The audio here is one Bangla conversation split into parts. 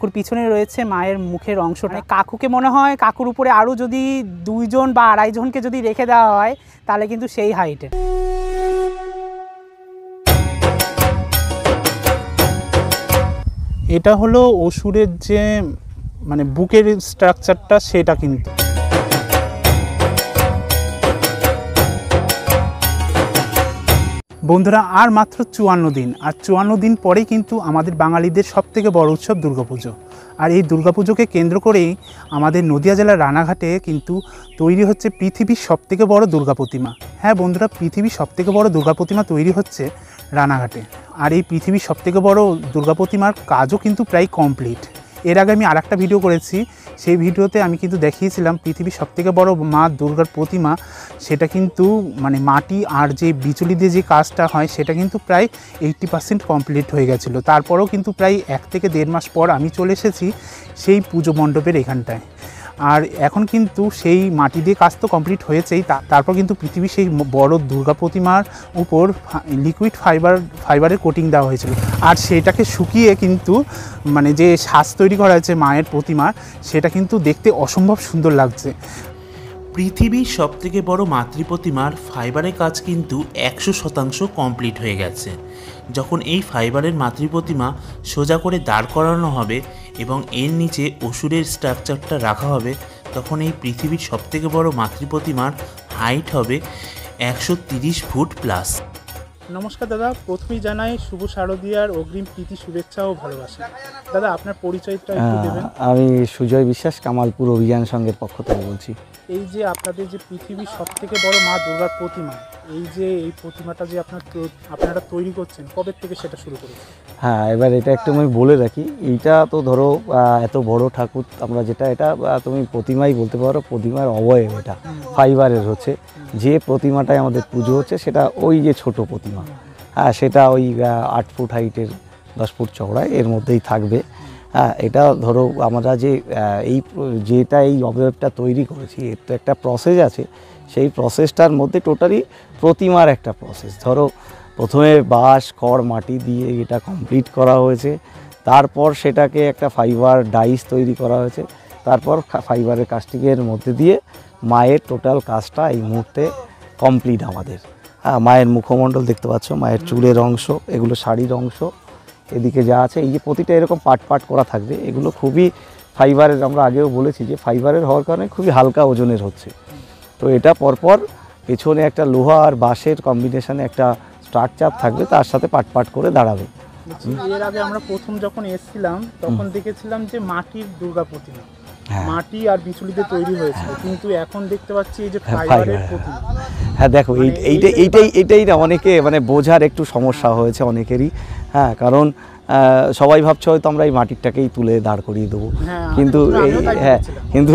কাকুর পিছনে রয়েছে মায়ের মুখের অংশটা। কাকুকে মনে হয় কাকুর উপরে আরও যদি 2 জন বা 2.5 জনকে যদি রেখে দেওয়া হয় তাহলে কিন্তু সেই হাইটে। এটা হলো অসুরের যে মানে বুকের স্ট্রাকচারটা, সেটা কিন্তু বন্ধুরা আর মাত্র 54 দিন, আর 54 দিন পরেই কিন্তু আমাদের বাঙালিদের সবথেকে বড় উৎসব দুর্গাপুজো। আর এই দুর্গাপুজোকে কেন্দ্র করেই আমাদের নদিয়া জেলার রানাঘাটে কিন্তু তৈরি হচ্ছে পৃথিবীর সবথেকে বড় দুর্গা প্রতিমা। হ্যাঁ বন্ধুরা, পৃথিবীর সবথেকে বড় দুর্গা প্রতিমা তৈরি হচ্ছে রানাঘাটে। আর এই পৃথিবীর সবথেকে বড় দুর্গা প্রতিমার কাজও কিন্তু প্রায় কমপ্লিট। এর আগে আমি আরেকটা ভিডিও করেছি, সেই ভিডিওতে আমি কিন্তু দেখিয়েছিলাম পৃথিবীর সবথেকে বড় মা দুর্গার প্রতিমা, সেটা কিন্তু মানে মাটি আর যে বিচুলি দিয়ে যে কাজটা হয় সেটা কিন্তু প্রায় 80% কমপ্লিট হয়ে গেছিলো। তারপরেও কিন্তু প্রায় 1 থেকে 1.5 মাস পর আমি চলে এসেছি সেই পুজো মণ্ডপের এখানটায়। আর এখন কিন্তু সেই মাটি দিয়ে কাজ তো কমপ্লিট হয়েছেই, তারপর কিন্তু পৃথিবীর সেই বড় দুর্গা প্রতিমার উপর লিকুইড ফাইবারের কোটিং দেওয়া হয়েছিল। আর সেটাকে শুকিয়ে কিন্তু মানে যে সাজ তৈরি করা হয়েছে মায়ের প্রতিমার, সেটা কিন্তু দেখতে অসম্ভব সুন্দর লাগছে। পৃথিবীর সবথেকে বড় মাতৃপ্রতিমার ফাইবারের কাজ কিন্তু 100% কমপ্লিট হয়ে গেছে। যখন এই ফাইবারের মাতৃপ্রতিমা সোজা করে দাঁড় করানো হবে এবং এর নিচে অসুরের স্ট্রাকচারটা রাখা হবে, তখন এই পৃথিবীর সবথেকে বড় মাতৃপ্রতিমার হাইট হবে 130 ফুট প্লাস। নমস্কার দাদা, প্রথমেই জানাই শুভ শারদীয়ার অগ্রিম প্রীতি, শুভেচ্ছা ও ভালোবাসা। দাদা আপনার পরিচয়টা একটু দেবেন? আমি সুজয় বিশ্বাস, কামালপুর অভিযান সংঘের পক্ষ থেকে বলছি। এই যে আপনাদের যে পৃথিবীর সবথেকে বড় মা দুর্গার প্রতিমা, এই প্রতিমাটা যে আপনারা তৈরি করছেন, কবে থেকে সেটা শুরু করেছেন? হ্যাঁ, এবার এটা একটু আমি বলে রাখি। এইটা তো ধরো এত বড় ঠাকুর আমরা যেটা, এটা তুমি প্রতিমাই বলতে পারো, প্রতিমার অবয়ব এটা ফাইবারের হচ্ছে। যে প্রতিমাটায় আমাদের পুজো হচ্ছে সেটা ওই যে ছোট প্রতিমা, হ্যাঁ সেটা ওই 8 ফুট হাইটের 10 ফুট চওড়ায় এর মধ্যেই থাকবে। হ্যাঁ, এটা ধরো আমরা যে এই অবয়বটা তৈরি করেছি, এর তো একটা প্রসেস আছে। সেই প্রসেসটার মধ্যে টোটালি প্রতিমার একটা প্রসেস। ধরো প্রথমে বাঁশ, খড়, মাটি দিয়ে এটা কমপ্লিট করা হয়েছে, তারপর সেটাকে একটা ফাইবার ডাইস তৈরি করা হয়েছে, তারপর ফাইবারের কাস্টিংয়ের মধ্যে দিয়ে মায়ের টোটাল কাজটা এই মুহূর্তে কমপ্লিট আমাদের। হ্যাঁ, মায়ের মুখমণ্ডল দেখতে পাচ্ছ, মায়ের চুলের অংশ, এগুলো শাড়ির অংশ, এদিকে যা আছে এই যে প্রতিটা এরকম পাট করা থাকবে। এগুলো খুবই ফাইবারের, আমরা আগেও বলেছি যে ফাইবারের হওয়ার কারণে খুবই হালকা ওজনের হচ্ছে। তো এটা পরপর পেছনে একটা লোহা আর বাঁশের কম্বিনেশনে একটা স্ট্রাকচার থাকবে, তার সাথে পাট করে দাঁড়াবে। এর আগে আমরা প্রথম যখন এসেছিলাম তখন দেখেছিলাম যে মাটির দুর্গা প্রতিমা, মাটি আর বিচুলিতে তৈরি হয়েছিল, কিন্তু এখন দেখতে পাচ্ছি এই যে ফাইবারের প্রতিমা। হ্যাঁ দেখো, এইটাই না অনেকে মানে বোঝার একটু সমস্যা হয়েছে অনেকেরই। হ্যাঁ, কারণ সবাই ভাবছে হয়তো আমরা এই মাটিরটাকেই তুলে দাঁড় করিয়ে দেবো, কিন্তু কিন্তু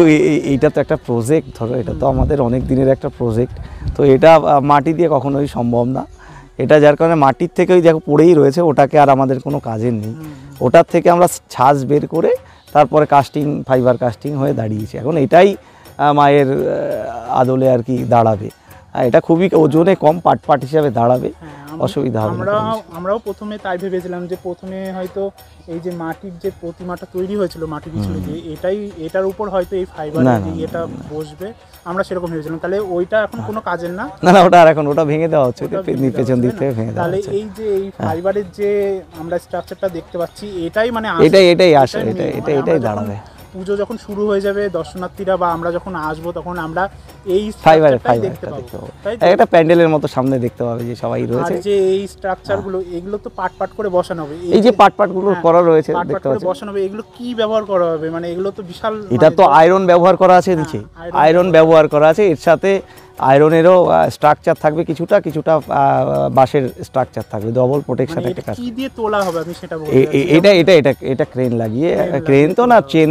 এইটা তো একটা প্রজেক্ট। ধরো এটা তো আমাদের অনেক দিনের একটা প্রজেক্ট, তো এটা মাটি দিয়ে কখনোই সম্ভব না। এটা যার কারণে মাটির থেকে ওই দেখো পড়েই রয়েছে, ওটাকে আর আমাদের কোনো কাজের নেই। ওটার থেকে আমরা ছাঁচ বের করে তারপরে ফাইবার কাস্টিং হয়ে দাঁড়িয়েছে। এখন এটাই মায়ের আদলে আর কি দাঁড়াবে। এটা খুবই ওজনে কম, পাট হিসাবে দাঁড়াবে, অসুবিধা হবে না। আমরাও প্রথমে তাই ভেবেছিলাম যে প্রথমে হয়তো এই যে মাটির যে প্রতিমাটা তৈরি হয়েছিল মাটি বিচুলি দিয়ে, এটার উপর হয়তো এই ফাইবার এটা বসবে, আমরা সেরকম ভেবেছিলাম। তাহলে ওইটা এখন কোনো কাজের না? না, ওটা ভেঙে দেওয়া হচ্ছে, পেছন দিক থেকে ভেঙে দেওয়া হচ্ছে। তাহলে এই যে এই ফাইবারের যে আমরা স্ট্রাকচারটা দেখতে পাচ্ছি, এটাই মানে এটাই আসে, এটাই দাঁড়াবে। পুজো যখন শুরু হয়ে যাবে, দর্শনার্থীরা বা আমরা যখন আসবো, তখন আমরা এই ফাইবার দেখতে পাবো। একটা প্যান্ডেলের মতো সামনে দেখতে পাবে যে সবাই রয়েছে। আর যে এই স্ট্রাকচারগুলো, এগুলো তো পাট করে বসানো হবে। এই যে পাটগুলো করা রয়েছে দেখতে পাচ্ছেন, বসানো হবে। এগুলো কি ব্যবহার করা হবে? মানে এগুলো তো বিশাল, এটা তো আয়রন ব্যবহার করা আছে নিচে, আয়রন ব্যবহার করা আছে। এর সাথে আয়রনেরও স্ট্রাকচার থাকবে, কিছুটা বাঁশের স্ট্রাকচার থাকবে, ডবল প্রোটেকশন একটা কাজ। কি দিয়ে তোলা হবে আমি সেটা বলছি। এটা ক্রেন লাগিয়ে, ক্রেন তো না, চেন,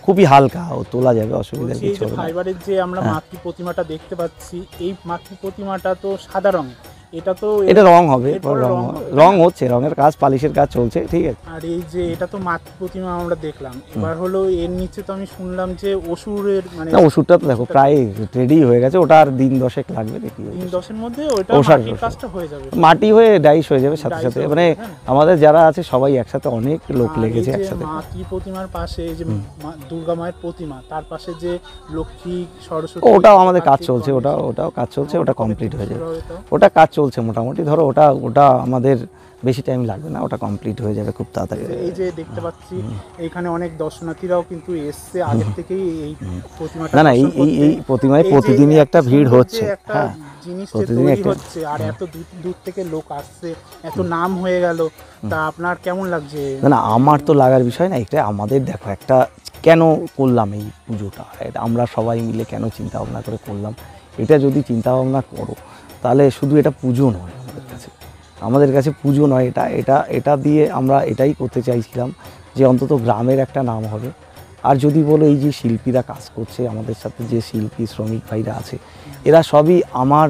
খুবই হালকা, তোলা যাবে, অসুবিধা কিছু হবে না। ফাইবারের যে আমরা মাতৃ প্রতিমাটা দেখতে পাচ্ছি, এই মাতৃ প্রতিমাটা তো সাদা রঙের, এটা তো এটা রং হবে, এরপরে রং রং হবে। রং হচ্ছে, রঙের কাজ, পালিশের কাজ চলছে, ঠিক আছে। আর এই যে এটা তো মাতৃ প্রতিমা আমরা দেখলাম, এবার হলো এর নিচে তো আমি শুনলাম যে অসুরের মানে না, ওষুধটা তো দেখো প্রায় রেডি হয়ে গেছে, ওটা আর দিন 10 লাগবে দেখি। 3-10 মধ্যে ওটা ওষার মাটির ওষার। কাজটা হয়ে যাবে। মাটি হয়ে ডাইস হয়ে যাবে সাথে Dice সাথে, হয়ে মানে যাবে, হ্যাঁ। আমাদের যারা আছে সবাই একসাথে, অনেক লোক আর এই লেগেছে যে একসাথে। মাতৃ প্রতিমার পাশে এই যে দুর্গা মায়ের প্রতিমা, তার পাশে যে লক্ষ্মী সরস্বতী, ওটাও আমাদের কাজ কার্তিক, চলছে, গণেশ, ওটাও কাজ চলছে, ওটা কমপ্লিট হয়ে যাবে। শুরু হবে তো? ওটা কাজ চলছে মোটামুটি, ধরো ওটা আমাদের বেশি টাইম লাগবে না, ওটা কমপ্লিট হয়ে যাবে খুব তাড়াতাড়ি। এই যে দেখতে পাচ্ছি এইখানে অনেক দর্শনার্থীরাও কিন্তু এসছে আগের থেকেই এই প্রতিমাটা না দর্শন করতে। এই প্রতিমায় এই যে প্রতিদিনই একটা ভিড় সুন্দর যে হচ্ছে, একটা হ্যাঁ জিনিস যে প্রতিদিনই তৈরি একটা- হচ্ছে, আর এত দূর থেকে লোক আসছে, এত নাম হয়ে গেল, তা আপনার কেমন লাগছে? না আমার তো লাগার বিষয় না, এটা আমাদের দেখো একটা কেন করলাম এই পুজোটা, এটা আমরা সবাই মিলে কেন চিন্তা ভাবনা করে করলাম। এটা যদি চিন্তা ভাবনা করো তাহলে শুধু এটা পুজো নয়, আমাদের কাছে পুজো নয়, এটা দিয়ে আমরা এটাই করতে চাইছিলাম যে অন্তত গ্রামের একটা নাম হবে। আর যদি বলো এই যে শিল্পীরা কাজ করছে আমাদের সাথে, যে শিল্পী শ্রমিক ভাইরা আছে, এরা সবই আমার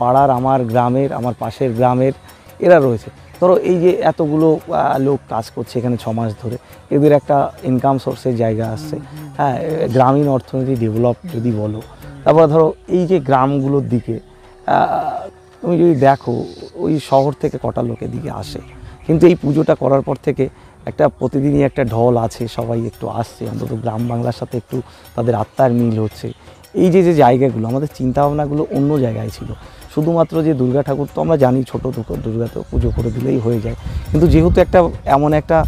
পাড়ার, আমার গ্রামের, আমার পাশের গ্রামের এরা রয়েছে। ধরো এই যে এতগুলো লোক কাজ করছে এখানে 6 মাস ধরে, এদের একটা ইনকাম সোর্সের জায়গা আসছে, হ্যাঁ গ্রামীণ অর্থনীতি ডেভেলপ যদি বলো। তারপর ধরো এই যে গ্রামগুলোর দিকে তুমি যদি দেখো ওই শহর থেকে কটা লোক এদিকে আসে, কিন্তু এই পুজোটা করার পর থেকে একটা প্রতিদিনই একটা ঢল আছে, সবাই একটু আসছে, অন্তত গ্রাম বাংলার সাথে একটু তাদের আত্মার মিল হচ্ছে। এই যে জায়গাগুলো, আমাদের চিন্তাভাবনাগুলো অন্য জায়গায় ছিল। শুধুমাত্র যে দুর্গা ঠাকুর তো আমরা জানি, ছোটো দুর্গাতে পুজো করে দিলেই হয়ে যায়, কিন্তু যেহেতু একটা এমন একটা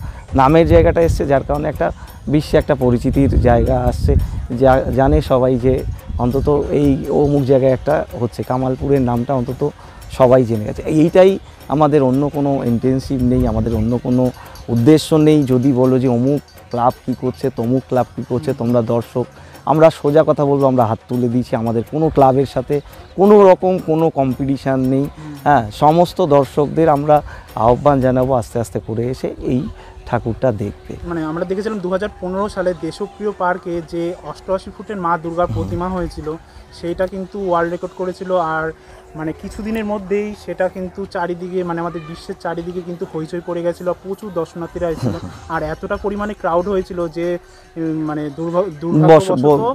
নামের জায়গাটা এসছে, যার কারণে একটা বিশ্বে একটা পরিচিতির জায়গা আসছে, জানে সবাই যে অন্তত এই অমুক জায়গায় একটা হচ্ছে, কামালপুরের নামটা অন্তত সবাই জেনে গেছে। এইটাই আমাদের, অন্য কোনো ইন্টেনসিভ নেই, আমাদের অন্য কোনো উদ্দেশ্য নেই। যদি বলো যে অমুক ক্লাব কী করছে, তমুক ক্লাব কী করছে, তোমরা দর্শক, আমরা সোজা কথা বলবো, আমরা হাত তুলে দিয়েছি, আমাদের কোনো ক্লাবের সাথে কোনো রকম কোনো কম্পিটিশান নেই। হ্যাঁ, সমস্ত দর্শকদের আমরা আহ্বান জানাবো আস্তে আস্তে করে এসে এই ঠাকুরটা দেখতে। মানে আমরা দেখেছিলাম 2015 সালে দেশপ্রিয় পার্কে যে 88 ফুটের মা দুর্গার প্রতিমা হয়েছিল, সেইটা কিন্তু ওয়ার্ল্ড রেকর্ড করেছিল। আর মানে কিছুদিনের মধ্যেই সেটা কিন্তু চারিদিকে, মানে আমাদের বিশ্বের চারিদিকে কিন্তু হইচই পড়ে গেছিলো, প্রচুর দর্শনার্থীরা এসেছিল, আর এতটা পরিমাণে ক্রাউড হয়েছিল যে মানে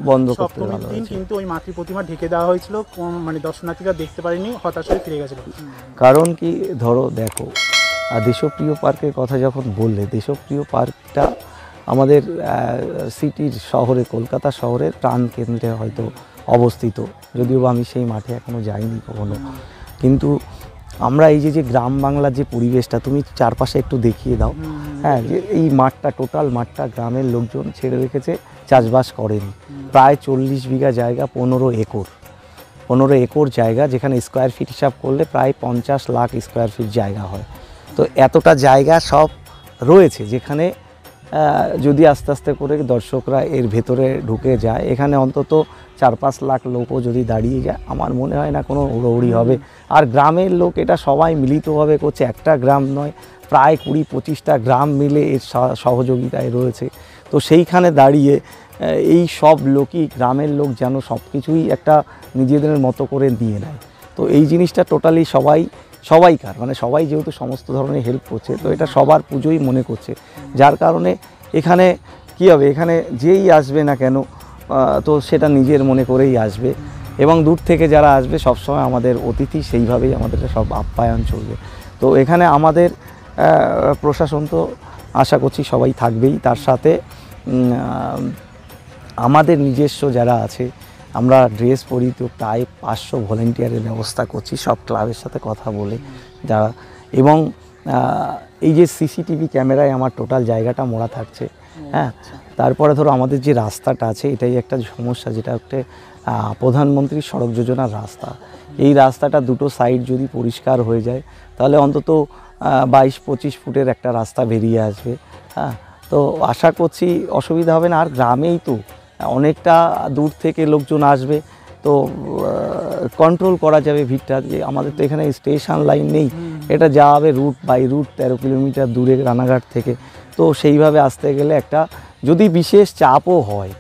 বন্ধ করতে সপ্তমীর দিন কিন্তু ওই মাতৃ প্রতিমা ঢেকে দেওয়া হয়েছিল, মানে দর্শনার্থীরা দেখতে পারেনি, হতাশ হয়ে ফিরে গেছিলো। কারণ কি ধরো দেখো, দেশপ্রিয় পার্কের কথা যখন বললে, দেশপ্রিয় পার্কটা আমাদের সিটির শহরে, কলকাতা শহরের প্রাণ কেন্দ্রে হয়তো অবস্থিত, যদিও আমি সেই মাঠে এখনও যাইনি কখনো, কিন্তু আমরা এই যে গ্রাম বাংলার যে পরিবেশটা তুমি চারপাশে একটু দেখিয়ে দাও, হ্যাঁ, যে এই মাঠটা, টোটাল মাঠটা গ্রামের লোকজন ছেড়ে রেখেছে, চাষবাস করেনি। প্রায় 40 বিঘা জায়গা, 15 একর জায়গা, যেখানে স্কোয়ার ফিট হিসাব করলে প্রায় 50 লাখ স্কোয়ার ফিট জায়গা হয়। তো এতটা জায়গা সব রয়েছে, যেখানে যদি আস্তে আস্তে করে দর্শকরা এর ভেতরে ঢুকে যায়, এখানে অন্তত 4-5 লাখ লোকও যদি দাঁড়িয়ে যায়, আমার মনে হয় না কোনো হুড়োহুড়ি হবে। আর গ্রামের লোক এটা সবাই মিলিতভাবে করছে, একটা গ্রাম নয়, প্রায় 20-25টা গ্রাম মিলে এর সহযোগিতায় রয়েছে। তো সেইখানে দাঁড়িয়ে এই সব লোকই, গ্রামের লোক যেন সব কিছুই একটা নিজেদের মতো করে নিয়ে নেয়। তো এই জিনিসটা টোটালি সবাইকার, মানে সবাই যেহেতু সমস্ত ধরনের হেল্প করছে, তো এটা সবার পুজোই মনে করছে, যার কারণে এখানে কী হবে, এখানে যেই আসবে না কেন তো সেটা নিজের মনে করেই আসবে, এবং দূর থেকে যারা আসবে সবসময় আমাদের অতিথি, সেইভাবেই আমাদের সব আপ্যায়ন চলবে। তো এখানে আমাদের প্রশাসন তো আশা করছি সবাই থাকবেই, তার সাথে আমাদের নিজস্ব যারা আছে, আমরা ড্রেস পরি, তো প্রায় 500 ভলেন্টিয়ারের ব্যবস্থা করছি সব ক্লাবের সাথে কথা বলে যারা, এবং এই যে সিসিটিভি ক্যামেরায় আমার টোটাল জায়গাটা মোড়া থাকছে। হ্যাঁ, তারপরে ধরো আমাদের যে রাস্তাটা আছে, এটাই একটা সমস্যা, যেটা একটা প্রধানমন্ত্রী সড়ক যোজনার রাস্তা। এই রাস্তাটা দুটো সাইড যদি পরিষ্কার হয়ে যায়, তাহলে অন্তত 22-25 ফুটের একটা রাস্তা বেরিয়ে আসবে। হ্যাঁ, তো আশা করছি অসুবিধা হবে না। আর গ্রামেই তো অনেকটা দূর থেকে লোকজন আসবে, তো কন্ট্রোল করা যাবে ভিড়টা। যে আমাদের তো এখানে স্টেশন লাইন নেই, এটা যাওয়া রুট বাই রুট 13 কিলোমিটার দূরে রানাঘাট থেকে, তো সেইভাবে আসতে গেলে একটা যদি বিশেষ চাপও হয়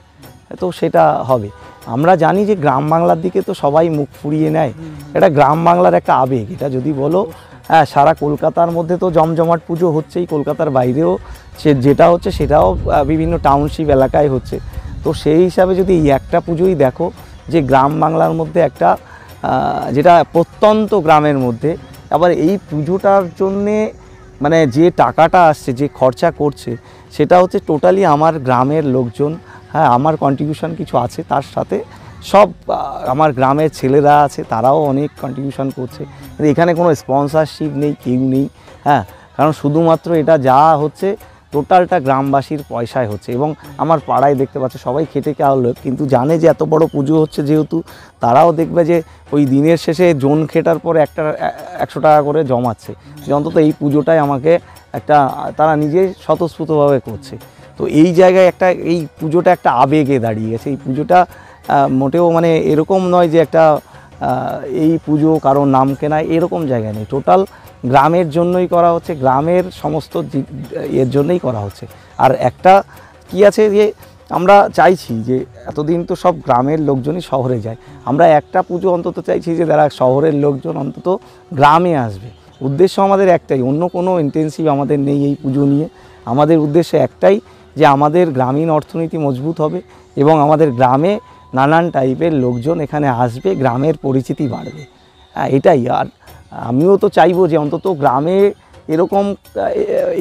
তো সেটা হবে। আমরা জানি যে গ্রাম বাংলার দিকে তো সবাই মুখ ফুরিয়ে নেয়, এটা গ্রাম বাংলার একটা আবেগ। এটা যদি বলো, হ্যাঁ, সারা কলকাতার মধ্যে তো জমজমাট পুজো হচ্ছেই, কলকাতার বাইরেও যেটা হচ্ছে সেটাও বিভিন্ন টাউনশিপ এলাকায় হচ্ছে। তো সেই হিসাবে যদি এই একটা পুজোই দেখো যে গ্রাম বাংলার মধ্যে একটা যেটা প্রত্যন্ত গ্রামের মধ্যে, আবার এই পুজোটার জন্যে মানে যে টাকাটা আসছে, যে খরচা করছে, সেটা হচ্ছে টোটালি আমার গ্রামের লোকজন। হ্যাঁ, আমার কন্ট্রিবিউশন কিছু আছে, তার সাথে সব আমার গ্রামের ছেলেরা আছে, তারাও অনেক কন্ট্রিবিউশন করছে। এখানে কোনো স্পন্সরশিপ নেই, কেউ নেই। হ্যাঁ, কারণ শুধুমাত্র এটা যা হচ্ছে টোটালটা গ্রামবাসীর পয়সায় হচ্ছে। এবং আমার পাড়ায় দেখতে পাচ্ছে সবাই খেটে খাওয়া লোক, কিন্তু জানে যে এত বড় পুজো হচ্ছে যেহেতু, তারাও দেখবে যে ওই দিনের শেষে জোন খেটার পরে 100 টাকা করে জমাচ্ছে, যে অন্তত এই পুজোটাই আমাকে একটা, তারা নিজে স্বতঃস্ফূর্তভাবে করছে। তো এই জায়গায় এই পুজোটা একটা আবেগে দাঁড়িয়ে গেছে। এই পুজোটা মোটেও মানে এরকম নয় যে একটা এই পুজো কারোর নাম কেনা, এরকম জায়গা নেই। টোটাল গ্রামের জন্যই করা হচ্ছে, গ্রামের সমস্ত এর জন্যই করা হচ্ছে। আর একটা কি আছে যে আমরা চাইছি যে এতদিন তো সব গ্রামের লোকজনই শহরে যায়, আমরা একটা পুজো অন্তত চাইছি যে যারা শহরের লোকজন অন্তত গ্রামে আসবে। উদ্দেশ্য আমাদের একটাই, অন্য কোনো ইন্টেন্সিভ আমাদের নেই এই পুজো নিয়ে। আমাদের উদ্দেশ্য একটাই যে আমাদের গ্রামীণ অর্থনীতি মজবুত হবে এবং আমাদের গ্রামে নানান টাইপের লোকজন এখানে আসবে, গ্রামের পরিচিতি বাড়বে। এটাই। আর আমিও তো চাইবো যে অন্তত গ্রামে এরকম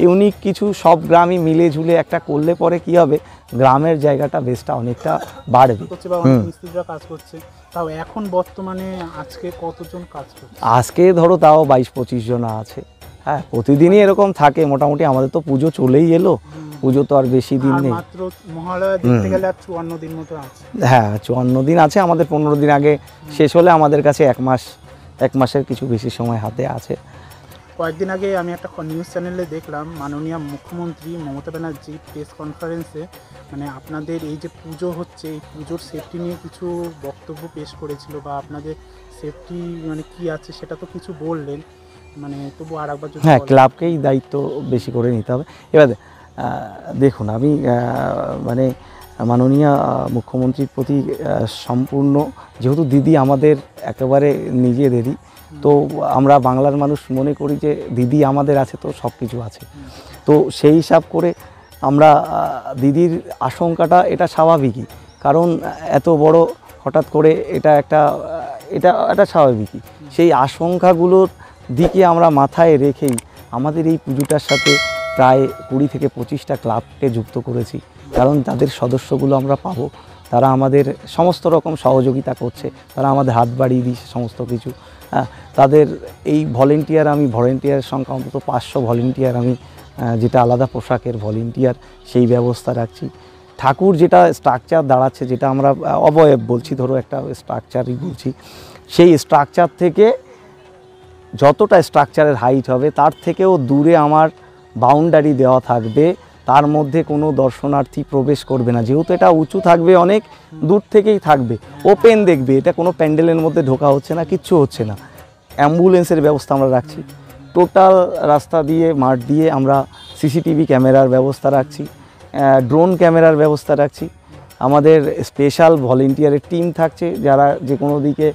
ইউনিক কিছু সব গ্রামই মিলে ঝুলে একটা করলে পরে কি হবে, গ্রামের জায়গাটা বেশটা অনেকটা বাড়বে। কাজ করছে। তাও এখন বর্তমানে আজকে কতজন কাজ করছে? আজকে ধরো তাও 22-25 জন আছে। হ্যাঁ, প্রতিদিনই এরকম থাকে মোটামুটি। আমাদের তো পুজো চলেই এলো, পুজো তো আর বেশি দিন নেই, মাত্র মহালয়া দেখতে গেলে আর 54 দিন মতো আছে। হ্যাঁ, 54 দিন আছে। আমাদের 15 দিন আগে শেষ হলে আমাদের কাছে 1 মাসের কিছু বেশি সময় হাতে আছে। কয়েকদিন আগে আমি একটা নিউজ চ্যানেলে দেখলাম, মাননীয় মুখ্যমন্ত্রী মমতা ব্যানার্জি প্রেস কনফারেন্সে মানে আপনাদের এই যে পুজো হচ্ছে, এই পুজোর সেফটি নিয়ে কিছু বক্তব্য পেশ করেছিল, বা আপনাদের সেফটি মানে কি আছে সেটা তো কিছু বললেন, মানে তবু আর একবার যদি। হ্যাঁ, ক্লাবকেই দায়িত্ব বেশি করে নিতে হবে। এবার দেখুন, আমি মানে মাননীয় মুখ্যমন্ত্রীর প্রতি সম্পূর্ণ, যেহেতু দিদি আমাদের একেবারে নিজেদেরই, তো আমরা বাংলার মানুষ মনে করি যে দিদি আমাদের আছে তো সব কিছু আছে। তো সেই হিসাব করে আমরা দিদির আশঙ্কাটা এটা স্বাভাবিকই, কারণ এত বড় হঠাৎ করে এটা একটা স্বাভাবিকই। সেই আশঙ্কাগুলোর দিকে আমরা মাথায় রেখেই আমাদের এই পুজোটার সাথে প্রায় 20 থেকে 25টা ক্লাবকে যুক্ত করেছি, কারণ তাদের সদস্যগুলো আমরা পাবো, তারা আমাদের সমস্ত রকম সহযোগিতা করছে, তারা আমাদের হাত বাড়িয়ে দিচ্ছে সমস্ত কিছু। হ্যাঁ, তাদের এই ভলেন্টিয়ার সংখ্যা অন্তত 500 ভলেন্টিয়ার, আমি যেটা আলাদা পোশাকের ভলেন্টিয়ার সেই ব্যবস্থা রাখছি। ঠাকুর যেটা স্ট্রাকচার দাঁড়াচ্ছে, যেটা আমরা অবয়ব বলছি, ধরো একটা স্ট্রাকচারই বলছি, সেই স্ট্রাকচার থেকে যতটা স্ট্রাকচারের হাইট হবে তার থেকেও দূরে আমার বাউন্ডারি দেওয়া থাকবে, তার মধ্যে কোনো দর্শনার্থী প্রবেশ করবে না। যেহেতু এটা উঁচু থাকবে, অনেক দূর থেকেই থাকবে, ওপেন দেখবে, এটা কোনো প্যান্ডেলের মধ্যে ঢোকা হচ্ছে না, কিচ্ছু হচ্ছে না। অ্যাম্বুলেন্সের ব্যবস্থা আমরা রাখছি, টোটাল রাস্তা দিয়ে মাঠ দিয়ে আমরা সিসিটিভি ক্যামেরার ব্যবস্থা রাখছি, ড্রোন ক্যামেরার ব্যবস্থা রাখছি। আমাদের স্পেশাল ভলেন্টিয়ারের টিম থাকছে, যারা যে কোনো দিকে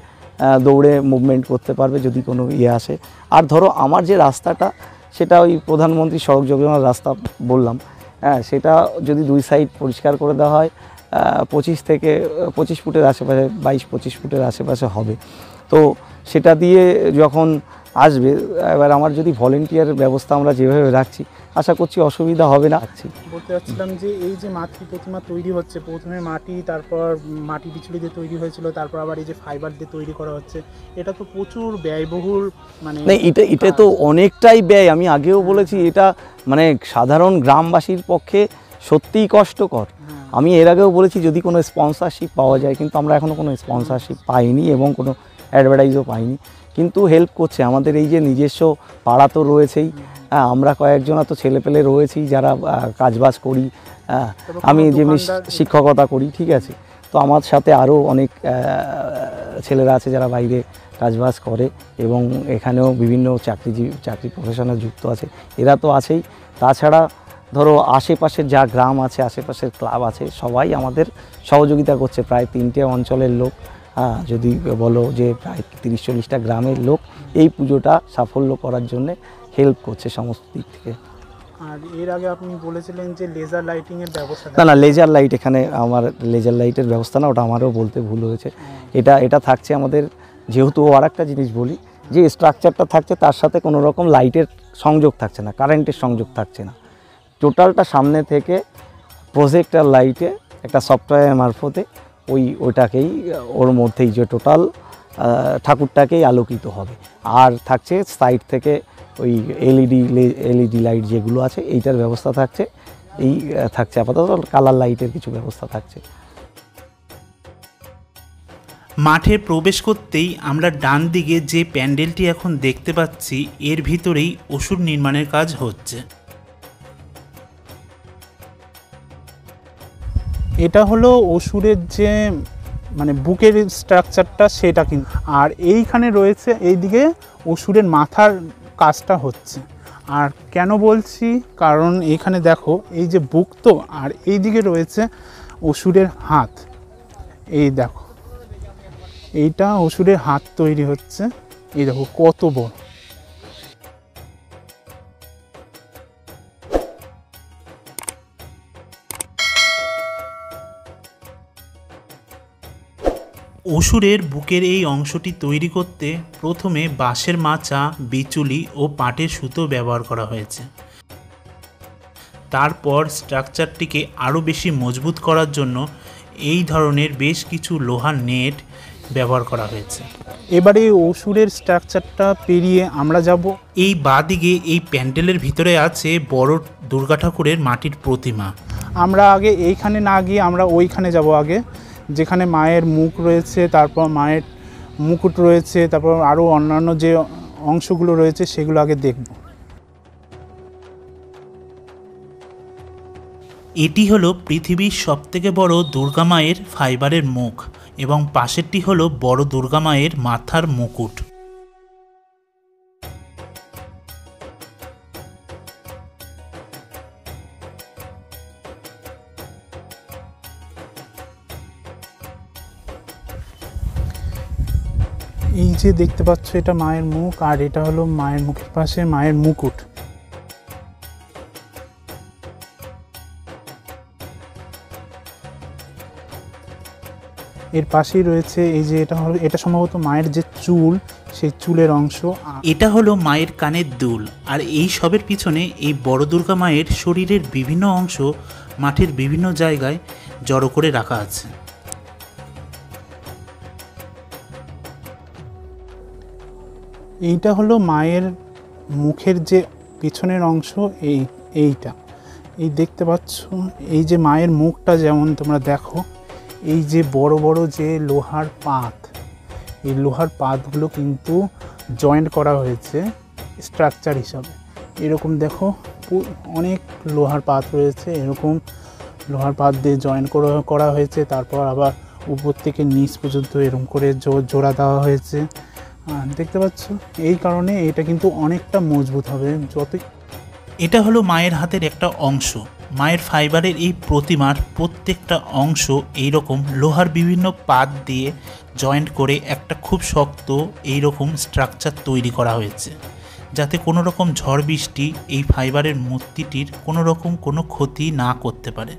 দৌড়ে মুভমেন্ট করতে পারবে যদি কোনো আসে। আর ধরো আমার যে রাস্তাটা, সেটা ওই প্রধানমন্ত্রী সড়ক যোজনার রাস্তা বললাম, হ্যাঁ, সেটা যদি 2 সাইড পরিষ্কার করে দেওয়া হয়, 25 ফুটের আশেপাশে, 22-25 ফুটের আশেপাশে হবে। তো সেটা দিয়ে যখন আসবে, এবার আমার যদি ভলেন্টিয়ার ব্যবস্থা আমরা যেভাবে রাখছি, আশা করছি অসুবিধা হবে না। বলতে চাচ্ছিলাম যে এই যে মাতৃ প্রতিমা তৈরি হচ্ছে, প্রথমে মাটি, তারপর মাটি বিচুলি দিয়ে তৈরি হয়েছিল, তারপর আবার এই যে ফাইবার দিয়ে তৈরি করা হচ্ছে, এটা তো প্রচুর ব্যয়বহুল। মানে এটা তো অনেকটাই ব্যয়। আমি আগেও বলেছি, এটা মানে সাধারণ গ্রামবাসীর পক্ষে সত্যিই কষ্টকর। আমি এর আগেও বলেছি যদি কোনো স্পন্সরশিপ পাওয়া যায়, কিন্তু আমরা এখনও কোনো স্পন্সরশিপ পাইনি এবং কোনো অ্যাডভার্টাইজও পাইনি। কিন্তু হেল্প করছে আমাদের এই যে নিজস্ব পাড়া তো রয়েছেই, আমরা কয়েকজন তো ছেলেপেলে রয়েছি যারা কাজবাজ করি, আমি যেমনি শিক্ষকতা করি, ঠিক আছে। তো আমার সাথে আরও অনেক ছেলেরা আছে যারা বাইরে কাজবাজ করে এবং এখানেও বিভিন্ন চাকরি প্রফেশনে যুক্ত আছে, এরা তো আছেই। তাছাড়া ধরো আশেপাশের যা গ্রাম আছে, আশেপাশের ক্লাব আছে, সবাই আমাদের সহযোগিতা করছে। প্রায় 3টে অঞ্চলের লোক, যদি বলো যে প্রায় 30-40টা গ্রামের লোক এই পুজোটা সাফল্য করার জন্যে হেল্প করছে সমস্ত দিক থেকে। আর এর আগে আপনি বলেছিলেন যে লেজার লাইটিংয়ের ব্যবস্থা। না, লেজার লাইট এখানে আমার লেজার লাইটের ব্যবস্থা না, ওটা আমারও বলতে ভুল হয়েছে। এটা থাকছে আমাদের, যেহেতু আর একটা জিনিস বলি, যে স্ট্রাকচারটা থাকছে তার সাথে কোনো রকম লাইটের সংযোগ থাকছে না, কারেন্টের সংযোগ থাকছে না। টোটালটা সামনে থেকে প্রজেক্টর লাইটে একটা সফটওয়্যার মারফতে ওইটাকেই ওর মধ্যেই যে টোটাল ঠাকুরটাকেই আলোকিত হবে। আর থাকছে সাইড থেকে ওই এলইডি লাইট যেগুলো আছে এইটার ব্যবস্থা থাকছে। থাকছে আপাতত কালার লাইটের কিছু ব্যবস্থা থাকছে। মাঠে প্রবেশ করতেই আমরা ডান দিকে যে প্যান্ডেলটি এখন দেখতে পাচ্ছি, এর ভিতরেই অসুর নির্মাণের কাজ হচ্ছে। এটা হলো অসুরের যে মানে বুকের স্ট্রাকচারটা, সেটা কিন্তু। আর এইখানে রয়েছে এইদিকে অসুরের মাথার কাজটা হচ্ছে। আর কেন বলছি, কারণ এইখানে দেখো এই যে বুক তো, আর এইদিকে রয়েছে অসুরের হাত। এই দেখো, এইটা অসুরের হাত তৈরি হচ্ছে। এই দেখো কত বড়। অসুরের বুকের এই অংশটি তৈরি করতে প্রথমে বাঁশের মাচা, বিচুলি ও পাটের সুতো ব্যবহার করা হয়েছে। তারপর স্ট্রাকচারটিকে আরও বেশি মজবুত করার জন্য এই ধরনের বেশ কিছু লোহার নেট ব্যবহার করা হয়েছে। এবারে অসুরের স্ট্রাকচারটা পেরিয়ে আমরা যাব এই বাঁদিকে এই প্যান্ডেলের ভিতরে আছে বড় দুর্গা ঠাকুরের মাটির প্রতিমা। আমরা আগে এইখানে না গিয়ে আমরা ওইখানে যাব আগে, যেখানে মায়ের মুখ রয়েছে, তারপর মায়ের মুকুট রয়েছে, তারপর আরও অন্যান্য যে অংশগুলো রয়েছে সেগুলো আগে দেখব। এটি হলো পৃথিবীর সবথেকে বড় দুর্গা মায়ের ফাইবারের মুখ এবং পাশেরটি হলো বড় দুর্গা মায়ের মাথার মুকুট। এই যে দেখতে পাচ্ছ, এটা মায়ের মুখ, আর এটা হলো মায়ের মুখের পাশে মায়ের মুকুট। এর পাশেই রয়েছে এই যে এটা সম্ভবত মায়ের যে চুল, সেই চুলের অংশ। এটা হলো মায়ের কানের দুল। আর এই সবের পিছনে এই বড় দুর্গা মায়ের শরীরের বিভিন্ন অংশ মাঠের বিভিন্ন জায়গায় জড়ো করে রাখা আছে। এইটা হলো মায়ের মুখের যে পিছনের অংশ, এইটা এই দেখতে পাচ্ছ। এই যে মায়ের মুখটা যেমন তোমরা দেখো, এই যে বড় বড় যে লোহার পাত, এই লোহার পাতগুলো কিন্তু জয়েন্ট করা হয়েছে স্ট্রাকচার হিসাবে। এরকম দেখো অনেক লোহার পাত রয়েছে, এরকম লোহার পাত দিয়ে জয়েন্ট করা হয়েছে। তারপর আবার উপর থেকে নিচ পর্যন্ত এরকম করে জোড়া দেওয়া হয়েছে। দেখতে পাচ্ছ, এই কারণে এটা কিন্তু অনেকটা মজবুত হবে। এটা হলো মায়ের হাতের একটা অংশ। মায়ের ফাইবারের এই প্রতিমার প্রত্যেকটা অংশ এইরকম লোহার বিভিন্ন পাত দিয়ে জয়েন্ট করে একটা খুব শক্ত এইরকম স্ট্রাকচার তৈরি করা হয়েছে, যাতে কোনো রকম ঝড় বৃষ্টি এই ফাইবারের মূর্তিটির কোনো রকম কোনো ক্ষতি না করতে পারে।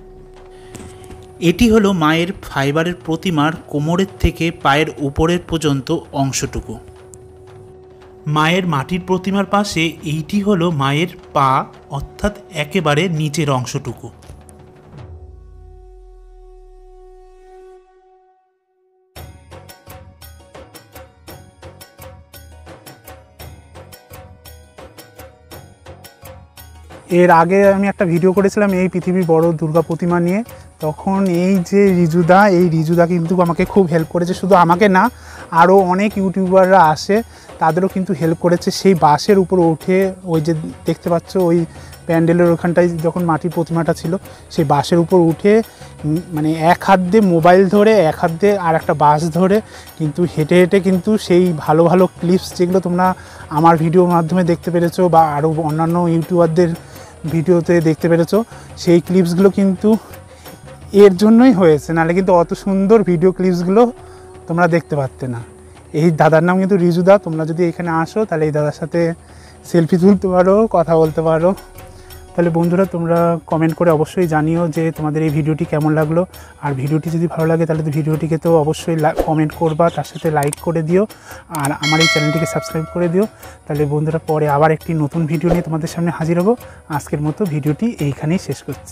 এটি হলো মায়ের ফাইবারের প্রতিমার কোমরের থেকে পায়ের উপরের পর্যন্ত অংশটুকু। মায়ের মাটির প্রতিমার পাশে এইটি হলো মায়ের পা, অর্থাৎ একেবারে নিচের অংশটুকু। এর আগে আমি একটা ভিডিও করেছিলাম এই পৃথিবীর বড় দুর্গা প্রতিমা নিয়ে। তখন এই যে রিজুদা কিন্তু আমাকে খুব হেল্প করেছে। শুধু আমাকে না, আরও অনেক ইউটিউবাররা আসে, তাদেরও কিন্তু হেল্প করেছে। সেই বাঁশের উপর উঠে, ওই যে দেখতে পাচ্ছ ওই প্যান্ডেলের ওখানটায় যখন মাটির প্রতিমাটা ছিল, সেই বাঁশের উপর উঠে মানে এক হাত দিয়ে মোবাইল ধরে, এক হাত দিয়ে আর একটা বাঁশ ধরে কিন্তু হেঁটে হেঁটে কিন্তু সেই ভালো ভালো ক্লিপস যেগুলো তোমরা আমার ভিডিওর মাধ্যমে দেখতে পেরেছো বা আরও অন্যান্য ইউটিউবারদের ভিডিওতে দেখতে পেরেছো, সেই ক্লিপসগুলো কিন্তু এর জন্যই হয়েছে, নাহলে কিন্তু অত সুন্দর ভিডিও ক্লিপসগুলো তোমরা দেখতে পারতে না। এই দাদার নাম কিন্তু রিজুদা। তোমরা যদি এখানে আসো তাহলে এই দাদার সাথে সেলফি তুলতে পারো, কথা বলতে পারো। তাহলে বন্ধুরা, তোমরা কমেন্ট করে অবশ্যই জানিও যে তোমাদের এই ভিডিওটি কেমন লাগলো। আর ভিডিওটি যদি ভালো লাগে তাহলে তো ভিডিওটিকে তো অবশ্যই কমেন্ট করবা, তার সাথে লাইক করে দিও, আর আমার এই চ্যানেলটিকে সাবস্ক্রাইব করে দিও। তাহলে বন্ধুরা, পরে আবার একটি নতুন ভিডিও নিয়ে তোমাদের সামনে হাজির হব। আজকের মতো ভিডিওটি এইখানেই শেষ করছি।